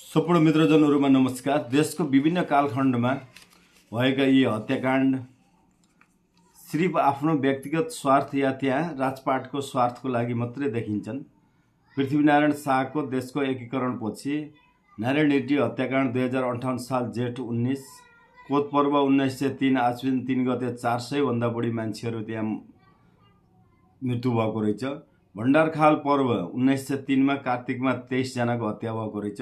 सम्पूर्ण मित्रजनहरुमा नमस्कार। देशको विभिन्न कालखण्डमा भएका यी हत्याकाण्ड सिर्फ आफ्नो व्यक्तिगत स्वार्थ या त्यहाँ राजपाटको स्वार्थको लागि मात्रै देखिन्छन्। पृथ्वीनारायण शाहको देशको एकीकरणपछि नारायण रेड्डी हत्याकाण्ड 2058 साल जेठ 19, कोत पर्व 1903 आश्विन 3 गते 400 भन्दा बढी मान्छेहरू त्यहाँ मृत्यु भएको रहेछ। भण्डारखाल पर्व 1903 मा कार्तिकमा 23 जनाको हत्या भएको रहेछ।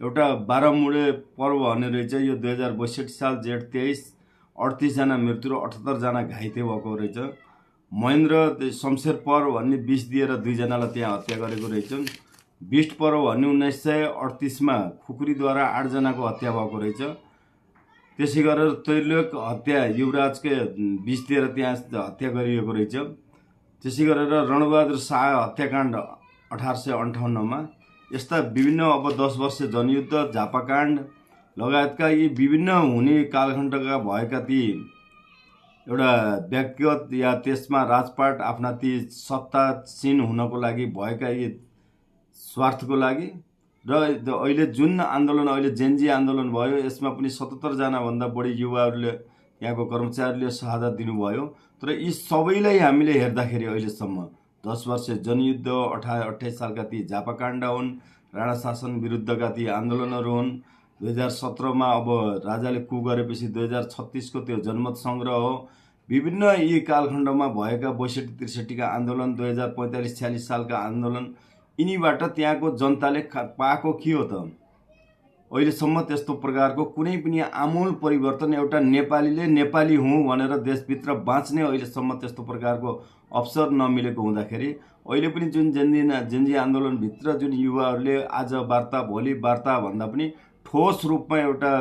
एउटा 12 मुडे पर्व भन्ने रहेछ, यो 2062 साल जेठ 23 38 जना मृत्यु र 78 जना घाइते भएको रहेछ। महेन्द्र शमशेर पर्व भन्ने 20 दिएर 2 जनालाई त्यहाँ हत्या गरेको रहेछ। बिष्ट पर्व भन्ने 1938 मा खुकुरीद्वारा 8 जनाको हत्या भएको रहेछ। त्यसै गरेर त्रैलोक हत्या युवराजकै 20 दिएर त्यहाँ हत्या गरिएको रहेछ। त्यसै गरेर रणबहादुर शाह हत्याकाण्ड 1858 मा। यस्ता विभिन्न अब 10 वर्ष जनयुद्ध, झापाकाण्ड लगायतका यी विभिन्न हुने कालखण्डका भएका ती एउटा व्यक्तिगत या त्यसमा राजपाट आफ्ना ती सत्तासीन हुनको लागि भएका यी स्वार्थको लागि र अहिले जुन आन्दोलन अहिले जेनजी आन्दोलन भयो, यसमा पनि 77 जना भन्दा बढी युवाहरूले यहाँको कर्मचारीले शहादत दिनुभयो। तर यी सबैलाई हामीले हेर्दाखेरि अहिलेसम्म 10 वर्ष जनयुद्ध, 28 सालका ती झापाकाण्ड हुन्, राणा शासन विरुद्धका ती आन्दोलनहरू हुन्, 2017 मा अब राजाले कु गरेपछि 2036 को त्यो जनमत संग्रह हो, विभिन्न यी कालखण्डमा भएका 62-63 का आन्दोलन, 2045-46 सालका आन्दोलन, यिनीबाट त्यहाँको जनताले पाएको के हो त? अहिलेसम्म त्यस्तो प्रकारको कुनै पनि आमूल परिवर्तन एउटा नेपालीले नेपाली हुँ भनेर देशभित्र बाँच्ने अहिलेसम्म त्यस्तो प्रकारको अवसर नमिलेको हुँदाखेरि अहिले पनि जुन जेनजी आन्दोलनभित्र जुन युवाहरूले आज वार्ता भोलि वार्ता भन्दा पनि ठोस रूपमा एउटा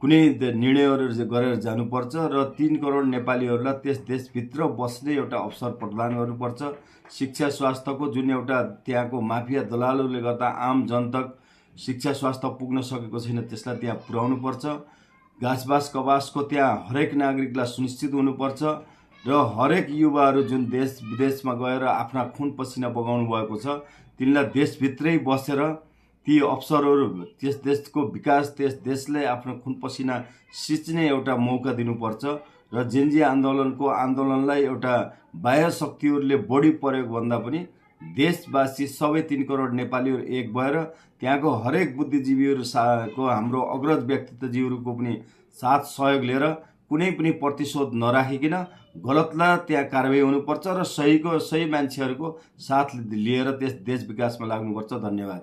कुनै निर्णयहरू गरेर जानुपर्छ र 3 करोड नेपालीहरूलाई त्यस देशभित्र बस्ने एउटा अवसर प्रदान गर्नुपर्छ। शिक्षा स्वास्थ्यको जुन एउटा त्यहाँको माफिया दलालहरूले गर्दा आम जनतक शिक्षा स्वास्थ्य पुग्न सकेको छैन, त्यसलाई त्यहाँ पुर्याउनु पर्छ। घाँसबास कबासको त्यहाँ हरेक नागरिकलाई सुनिश्चित हुनुपर्छ र हरेक युवाहरू जुन देश विदेशमा गएर आफ्ना खुन पसिना बगाउनु भएको छ, तिनलाई देशभित्रै बसेर ती अवसरहरू त्यस देशको विकास, त्यस देशले आफ्नो खुन पसिना सिच्ने एउटा मौका दिनुपर्छ र जेनजी आन्दोलनलाई एउटा बाह्य शक्तिहरूले बढी प्रयोग भन्दा पनि देशवासी सबै 3 करोड नेपालीहरू एक भएर त्यहाँको हरेक बुद्धिजीवीहरूको हाम्रो अग्रज व्यक्तित्वजीवहरूको पनि साथ सहयोग लिएर कुनै पनि प्रतिशोध नराखिकन गलतलाई त्यहाँ कारबाही हुनुपर्छ र सही मान्छेहरूको साथ लिएर त्यस देश विकासमा लाग्नुपर्छ। धन्यवाद।